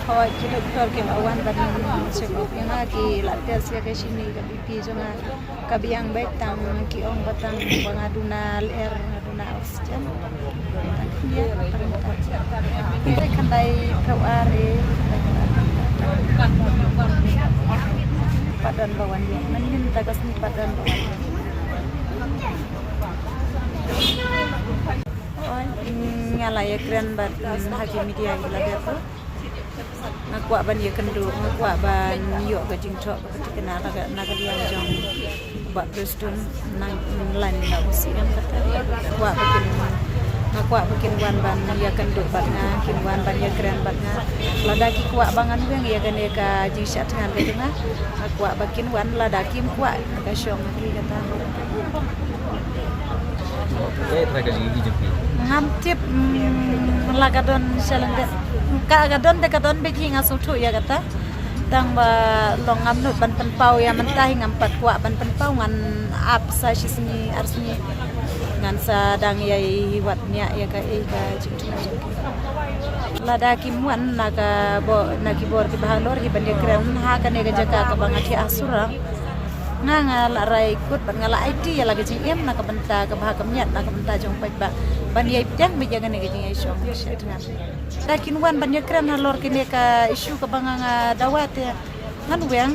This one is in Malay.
Hawa ki doktor ke lawan ban check up yang ki la tes ya ke sini ke BP jonga ka biang baik tang ki ong batang bangaduna ler aduna oxygen ya kita kandai kau are padan bawan dia nanin tagas ni padan bawan oh ngala ya keren bat hagi media gila beto ngakwa ban ya kendu ngakwa ban yo ga jingcho ketika naga dia jong ba prestun nang lan na usi kan kata ngakwa bikin wan ban ya kendu bat nga kin wan ban ya keren bat nga ladaki kwa bangan weng ya gane ka jingsat ngan betu nga ngakwa bikin wan ladaki kwa ka syong lagi kata traga lagi jepi ngamtip lagadon selengga kagadon dekadon beking asutu ya kata tang ba long ngamnut ban penpau ya mentah ngampat kwa ban penpau ngan ap sa sisni arsni ngan sadang ya hiwatnya ya ka jitu lada kimuan naga bor ki bahalor hi ban kram ha kan ga jaka ka bangati asurang nga la rai kut ban ngala IT ya lagi jiem na ka benta ka bahagam nyat na ka benta jong pai ba ban yai piang mi jangan ga jing ai syong syatngan lakin wan ban yakran halor kini ka isu ka banganga dawat ya ngan weng